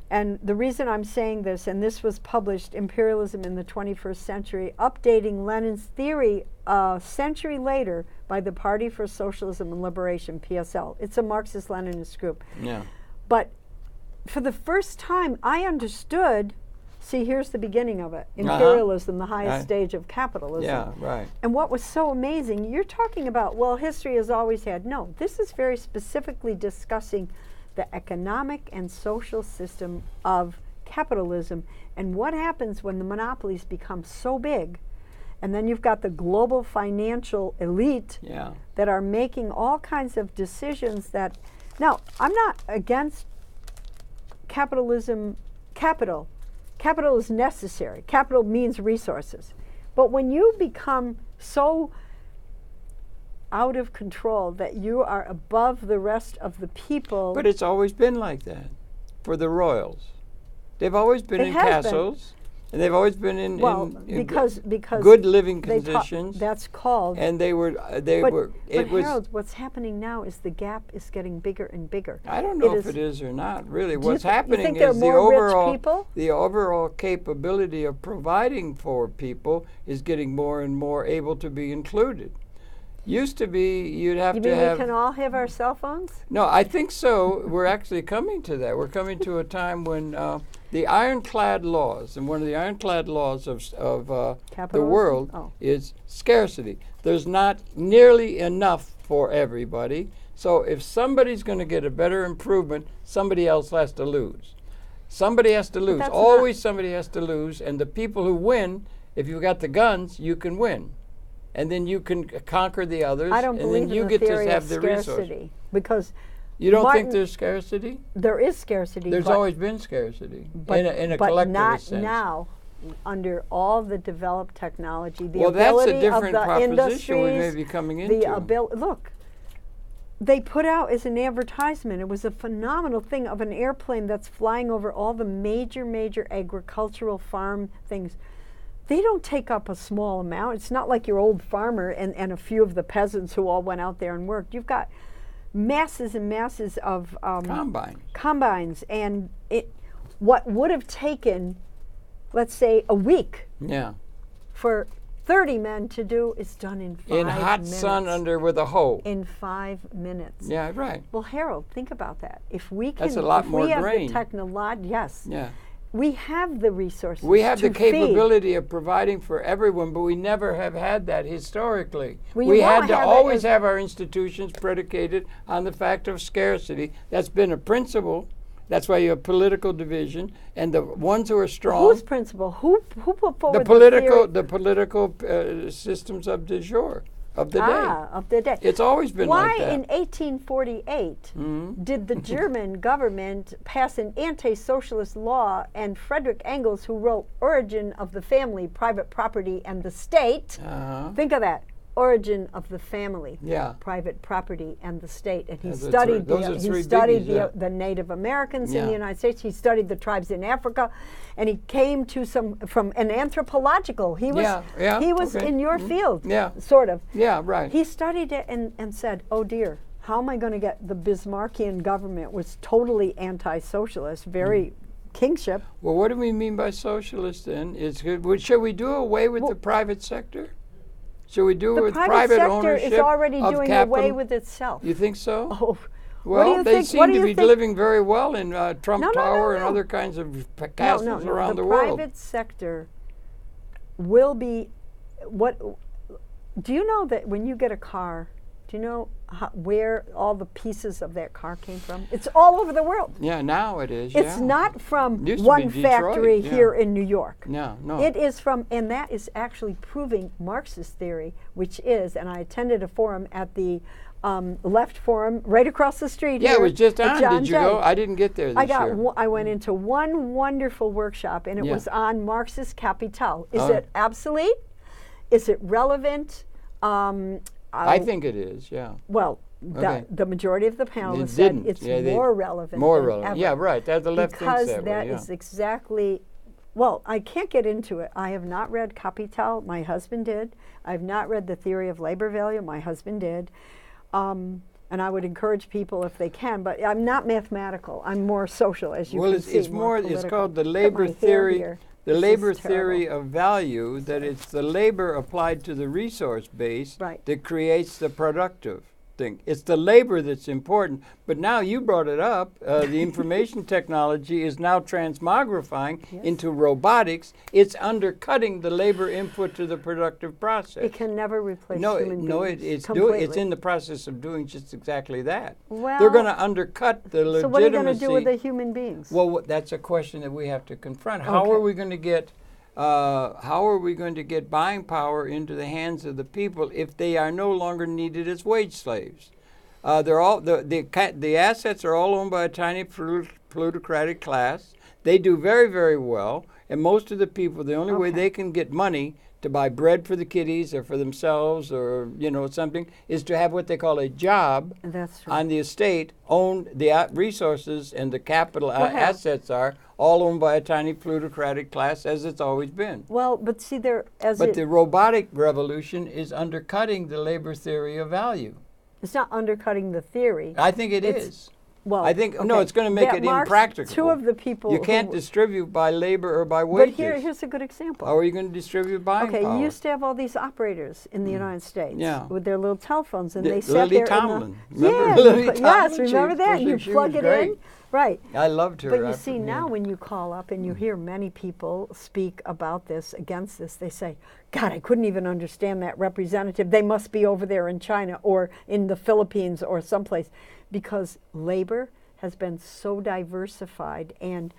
And the reason I'm saying this, and this was published, Imperialism in the 21st Century, updating Lenin's theory a century later by the Party for Socialism and Liberation, PSL. It's a Marxist-Leninist group. Yeah. But for the first time, I understood, see, here's the beginning of it, imperialism, the highest stage of capitalism. Yeah, right. And what was so amazing, you're talking about, well, history has always had. No, this is very specifically discussing the economic and social system of capitalism and what happens when the monopolies become so big. And then you've got the global financial elite that are making all kinds of decisions that, now, I'm not against capitalism, capital. Capital is necessary. Capital means resources. But when you become so out of control that you are above the rest of the people. But it's always been like that for the royals. They've always been in castles, and they've always been in because good living conditions. That's called. And they were. But Harold, what's happening now is the gap is getting bigger and bigger. I don't know if it is or not. Really, what's you happening think there is are more rich people? the overall capability of providing for people is getting more and more able to be included. Used to be, you'd have to have. We can all have our cell phones? No, I think so. We're actually coming to that. We're coming to a time when the ironclad laws, and one of the ironclad laws of the world is scarcity. There's not nearly enough for everybody. So if somebody's going to get a better improvement, somebody else has to lose. Somebody has to lose. Always somebody has to lose. And the people who win, if you've got the guns, you can win. And then you can conquer the others. I don't believe and then you in get the theory to have of the scarcity resources. because you don't think there's scarcity? There is scarcity. There's always been scarcity in a but collective not sense. now, under all the developed technology, the well, that's ability a different of the proposition we may industries, be coming into. Look, they put out as an advertisement, it was a phenomenal thing of an airplane that's flying over all the major agricultural farm things. They don't take up a small amount. It's not like your old farmer and a few of the peasants who all went out there and worked. You've got masses and masses of combines, and what would have taken, let's say, a week yeah, for 30 men to do is done in 5 minutes. in hot sun under with a hoe. In 5 minutes. Yeah, right. Well, Harold, think about that. If we can, That's a lot if more we have grain. the technology, yes, Yeah. we have the resources. We have to the capability of providing for everyone, but we never have had that historically. Well, we you had won't to have it always as- have our institutions predicated on the fact of scarcity. That's been a principle. That's why you have political division, and the ones who are strong. Whose principle? Who put forward the political theory? systems of du jour of the of the day. It's always been Why like that. in 1848 did the German government pass an anti-socialist law, and Frederick Engels, who wrote Origin of the Family, Private Property and the State, think of that, Origin of the Family, Yeah. Private Property and the State, and he Those are studied three- those are three he studied biggies, yeah. the Native Americans in Yeah. the United States. He studied the tribes in Africa, and he came to from an anthropological. He was he was okay. in your field, Yeah. sort of. Yeah, right. He studied it and said, oh dear, how am I going to get the Bismarckian government was totally anti-socialist, very kingship. Well, what do we mean by socialist then? Should we do away with the private sector? Should we do it The with private private sector ownership is already of doing capital? away with itself. You think so? Oh, what do Well, you they think? seem What do to you be think? living very well in Trump No, no, no, Tower and no. other kinds of castles around the The world. private sector will be what? Do you know that when you get a car, do you know where all the pieces of that car came from? It's all over the world. Yeah, now it is. It's yeah. not from Used to one be Detroit, factory yeah. here in New York. No, no. It is from, and that is actually proving Marxist theory, which is, and I attended a forum at the Left Forum right across the street Yeah, here it was just at on. John Did you Jay. go? I didn't get there this year. I went into one wonderful workshop, and it Yeah. was on Marxist Capital. Is Oh. it obsolete? Is it relevant? I think it is, yeah. Well, Okay. the majority of the panelists It said didn't. it's Yeah, more relevant More than relevant. ever. Yeah, right. The left Because thinks that way, yeah. is exactly, well, I can't get into it. I have not read Capital. My husband did. I have not read The Theory of Labor Value. My husband did. And I would encourage people if they can, but I'm not mathematical. I'm more social, as you Well, can it's, see. it's more. It's political. called the Look at labor my hair theory. here. The This is labor terrible. theory of value. That it's the labor applied to the resource base Right. that creates the productive thing. It's the labor that's important. But now you brought it up. The information technology is now transmogrifying into robotics. It's undercutting the labor input to the productive process. It can never replace No, human beings. it's completely. in the process of doing just exactly that. Well, They're going to undercut the legitimacy. So what are you going to do with the human beings? Well, that's a question that we have to confront. How are we going to get buying power into the hands of the people if they are no longer needed as wage slaves? They're all the assets are all owned by a tiny plutocratic class. They do very, very well, and most of the people, the only way they can get money to buy bread for the kiddies or for themselves or something is to have what they call a job That's true. on the estate. Owned the resources and the capital assets are all owned by a tiny plutocratic class, as it's always been. Well, but see, The robotic revolution is undercutting the labor theory of value. it's not undercutting the theory. I think it is. Well, I think no, okay. it's going to make That it Marx- impracticable. Two of the people You can't who, distribute by labor or by but wages. here's a good example. How are you going to distribute buying Okay, power? you used to have all these operators in the United States Yeah. with their little telephones, and Yeah, they sat Lily there. Tomlin. In the, Remember yeah, Lily yes, Tomlin? remember She- that. she- You she plug was it in, great. right? I loved her. But you after- see, now when you call up and you hear many people speak about this, against this, they say, God, I couldn't even understand that representative. They must be over there in China or in the Philippines or someplace, because labor has been so diversified, and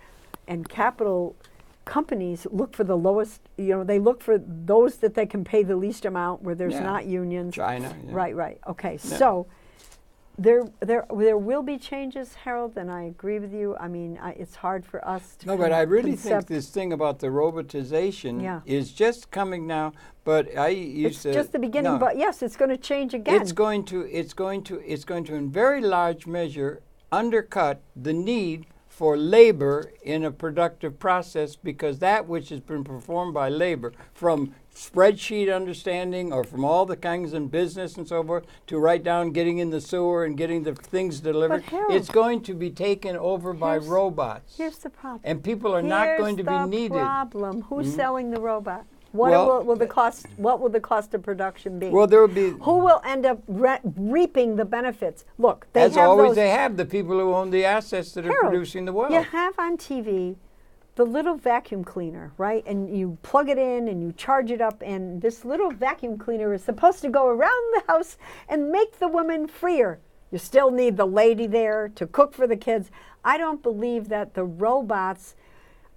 capital companies look for the lowest, they look for those that they can pay the least amount, where there's Yeah. not unions. China. Yeah. Right. Okay. So there will be changes, Harold, and I agree with you. I mean, it's hard for us to. No, but I really think concept- this thing about the robotization Yeah. is just coming now. But I used It's to. just the beginning, no, but yes, it's going to change again. It's going to, in very large measure, undercut the need for labor in a productive process, because that which has been performed by labor, from spreadsheet understanding or from all the kinds in business and so forth, to right down getting in the sewer and getting the things delivered, Harold, it's going to be taken over by robots. Here's the problem. And people are not going to be needed. Here's the problem. Who's selling the robot? What Well, will the cost? What will the cost of production be? Well, there will be, Who will end up reaping the benefits? Look, they as have always, those, they have the people who own the assets that are Harold, producing the wealth. You have on TV the little vacuum cleaner, right? And you plug it in and you charge it up, and this little vacuum cleaner is supposed to go around the house and make the woman freer. You still need the lady there to cook for the kids. I don't believe that the robots,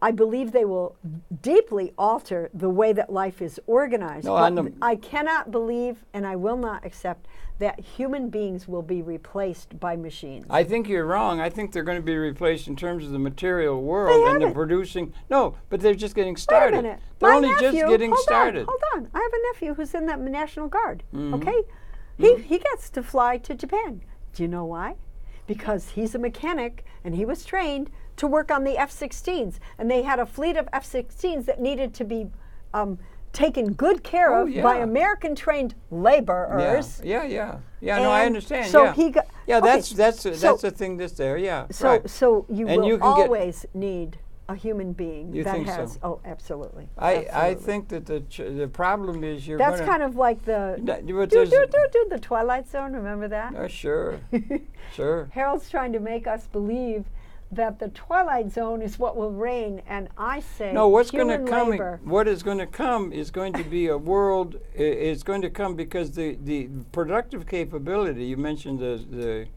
I believe they will deeply alter the way that life is organized. No, But I cannot believe, and I will not accept, that human beings will be replaced by machines. I think you're wrong. I think they're going to be replaced in terms of the material world, They and they're haven't. producing. No, but they're just getting Wait a started. minute. They're My only nephew, just getting hold started. On, hold on. I have a nephew who's in the National Guard. Mm-hmm. Okay, he gets to fly to Japan. Do you know why? Because he's a mechanic and he was trained to work on the F-16s, and they had a fleet of F-16s that needed to be taken good care Oh, of yeah. by American-trained laborers. Yeah. No, I And understand. so yeah. he got- Yeah, okay, that's so- a thing that's there. Yeah. So, right. so you And will you can get- always need a human being You that think so? has. Oh, absolutely. I absolutely. think that the problem is you're That's gonna, kind of like the but do there's- the Twilight Zone. Remember that? Sure, sure. Harold's trying to make us believe that the Twilight Zone is what will reign, and I say No, what's going human to come? labor. What is going to come is going to be a world. It's going to come because the productive capability. You mentioned the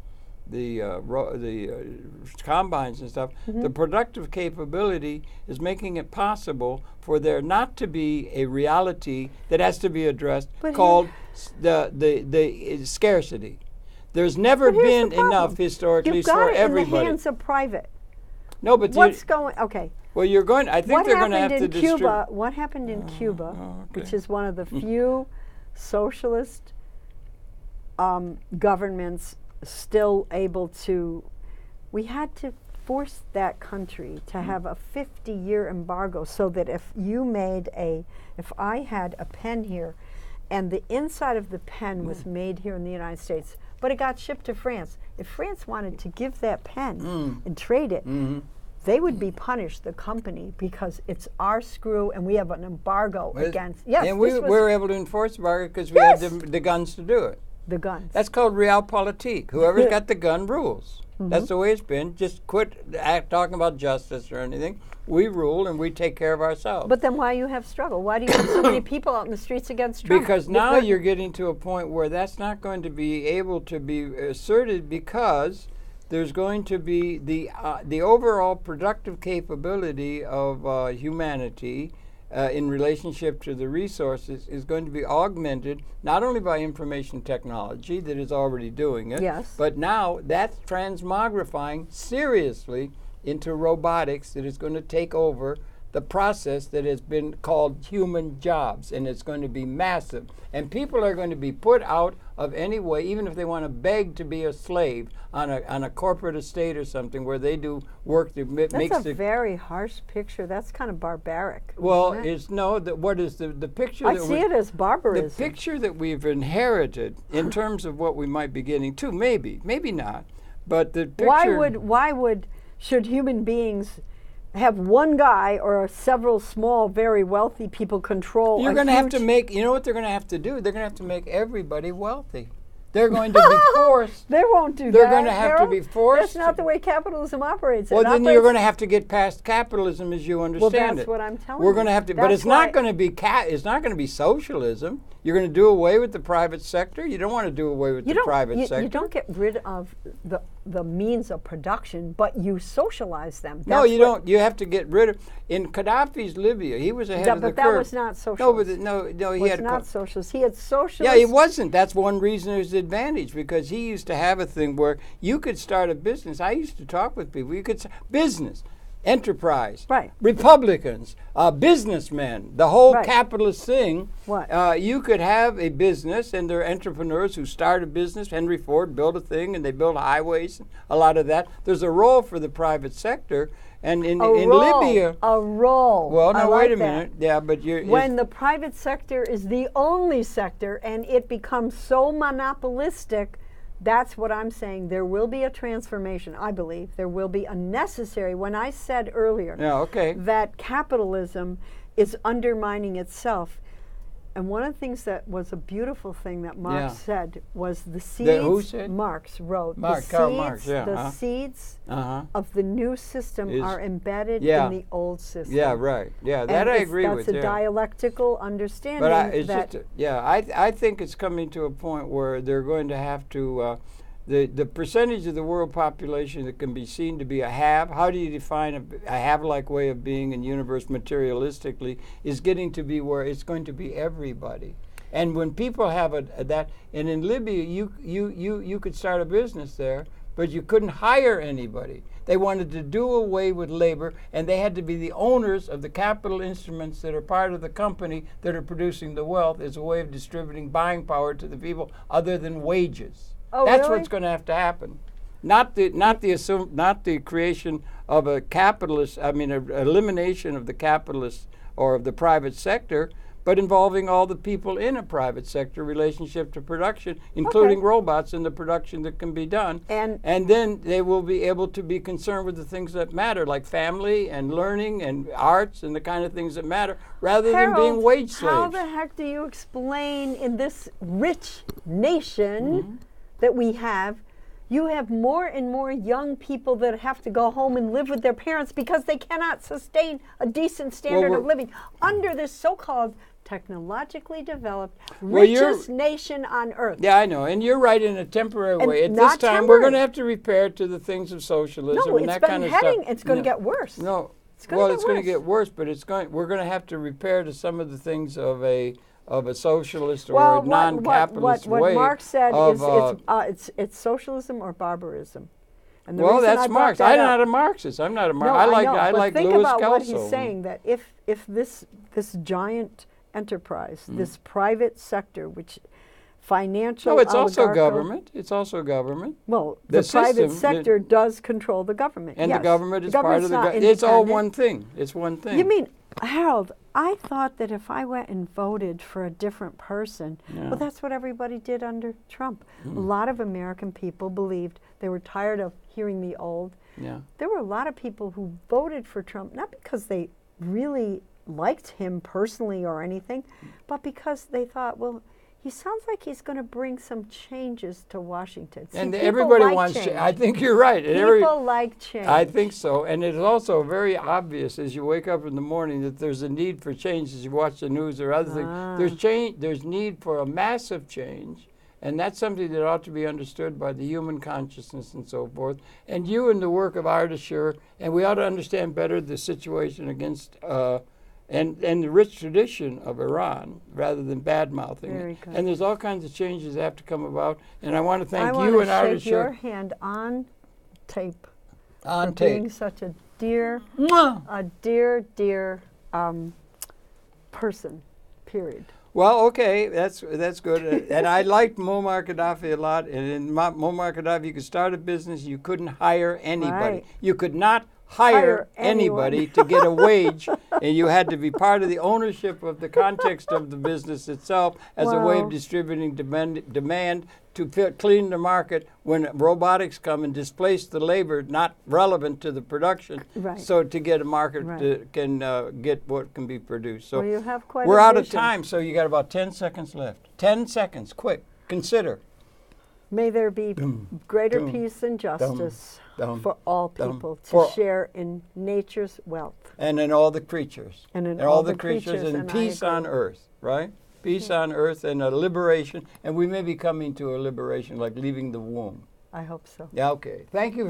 combines and stuff. Mm-hmm. The productive capability is making it possible for there not to be a reality that has to be addressed But called the scarcity. There's never But here's been the problem. enough historically You've got for it everybody. in the hands of private. No, but What's going? Okay. well, you're going. I think What they're going to have happened to in distribute. Cuba? What happened in Cuba, which okay. is one of the few socialist governments still able to? We had to force that country to have a 50-year embargo, so that if I had a pen here, and the inside of the pen was made here in the United States, but it got shipped to France. If France wanted to give that pen and trade it, they would be punished, the company, because it's our screw and we have an embargo against. Yes, and this was we're able to enforce embargo because we had Yes. the guns to do it. the guns. That's called realpolitik. Whoever's got the gun rules. That's the way it's been. Just quit talking about justice or anything. We rule and we take care of ourselves. But then why you have struggle? Why do you have so many people out in the streets against Trump? Because now you're getting to a point where that's not going to be able to be asserted, because there's going to be the overall productive capability of humanity in relationship to the resources is going to be augmented not only by information technology that is already doing it, Yes. but now that's transmogrifying seriously into robotics that is going to take over the process that has been called human jobs, and it's going to be massive. And people are going to be put out of any way, even if they want to beg to be a slave on a corporate estate or something where they do work that makes That's the a very harsh picture. That's kind of barbaric. well, isn't it? it's no. What is the picture? I that see we- it as The barbarism. picture that we've inherited in terms of what we might be getting to, maybe not, but the picture. Should human beings have one guy or several small, very wealthy people control? You're a going to have to huge- make. You know what they're going to have to do? They're going to have to make everybody wealthy. They're going to be forced. They won't do that. They're going to have to Harold. be forced. That's not the way capitalism operates. Well, It then you're operates- going to have to get past capitalism as you understand that's it. what I'm telling We're you. going to have to, but That's it's not why- going to be it's not going to be socialism. You're going to do away with the private sector. You don't want to do away with the private sector. You don't get rid of the means of production, but you socialize them. No, That's you what- don't. You have to get rid of. In Gaddafi's Libya, he was ahead Yeah, of the but that curve. was not No, socialist. but no, he was had. not socialist. He had socialist. Yeah, he wasn't. That's one reason it was advantage, because he used to have a thing where you could start a business. I used to talk with people. You could business. enterprise, Right. Republicans, businessmen, the whole Right. capitalist thing. What? You could have a business, and there are entrepreneurs who start a business. Henry Ford built a thing, and they built highways, and a lot of that. There's a role for the private sector. And in Libya, a role. well, I no, like wait a that. minute. Yeah, but you're When the private sector is the only sector and it becomes so monopolistic, that's what I'm saying. There will be a transformation, I believe. There will be a necessary, when I said earlier yeah, okay. that capitalism is undermining itself. And one of the things that was a beautiful thing that Marx Yeah. said was the seeds. Who said? Marx wrote. Marx, the Karl seeds, Marx, yeah, the seeds of the new system Is- are embedded yeah. in the old system. Yeah, right. Yeah, that And I it's- agree with. That's a Yeah. dialectical understanding. But it's that just, I think it's coming to a point where they're going to have to, the percentage of the world population that can be seen to be a have, how do you define a have-like way of being in universe materialistically, is getting to be where it's going to be everybody. And when people have that, and in Libya, you could start a business there, but you couldn't hire anybody. They wanted to do away with labor, and they had to be the owners of the capital instruments that are part of the company that are producing the wealth as a way of distributing buying power to the people other than wages. Oh, That's really? what's going to have to happen. Not the creation of a capitalist, elimination of the capitalist or of the private sector, but involving all the people in a private sector relationship to production, including robots in the production that can be done. And then they will be able to be concerned with the things that matter, like family and learning and arts and the kind of things that matter, rather than being wage slaves. How the heck do you explain in this rich nation that we have, you have more and more young people that have to go home and live with their parents because they cannot sustain a decent standard of living under this so-called technologically developed richest nation on earth. Yeah, I know, and you're right in a temporary way. At this not time, we're temporary. going to have to repair to the things of socialism No, and it's that been kind of heading. stuff. It's going to get worse. No, It's gonna get it's going to worse. get worse, but we're going to have to repair to some of the things of a socialist or a non-capitalist what way. Marx said of, is it's socialism or barbarism. And the well, reason that's I brought Marx. that I'm up- not a Marxist. I'm not a No, Marxist. I like think Louis about what Kelso. he's saying, that if this giant enterprise, this private sector, which financial No, it's also oligarchical- government. It's also government. Well, The the private system, sector does control the government. And yes. the government is part of government's the not government. It's all independent. one thing. It's one thing. You mean, Harold, I thought that if I went and voted for a different person, Yeah. well, that's what everybody did under Trump. A lot of American people believed they were tired of hearing the old. Yeah. There were a lot of people who voted for Trump, not because they really liked him personally or anything, but because they thought, well, he sounds like he's going to bring some changes to Washington. See, And people everybody like wants change. change. I think you're right. People like change. I think so. And it's also very obvious as you wake up in the morning that there's a need for change as you watch the news or other things. There's need for a massive change. And that's something that ought to be understood by the human consciousness and so forth. And you in the work of Ardashir, and we ought to understand better the situation against and the rich tradition of Iran rather than bad-mouthing Very it. good. And there's all kinds of changes that have to come about. And I want to thank I you want and to shake your Ardashir. hand on tape On for being tape. such a dear, person, period. Well, okay, that's good. And I liked Muammar Gaddafi a lot. And in Muammar Gaddafi, you could start a business. You couldn't hire anybody. Right. You could not hire anybody anyone. to get a wage, and you had to be part of the ownership of the context of the business itself as a way of Wow. distributing demand to clean the market when robotics come and displace the labor not relevant to the production. Right. So to get a market Right. that can get what can be produced. So Well, you have quite we're a out of vision. time, so you got about 10 seconds left. 10 seconds, quick. Consider. May there be greater dum, peace and justice dum, for all dum. people to For- share in nature's wealth. And in all the creatures. And in all the creatures, and and I peace on agree. earth, right? Peace on earth and a liberation. And we may be coming to a liberation like leaving the womb. I hope so. Yeah, okay. Thank you.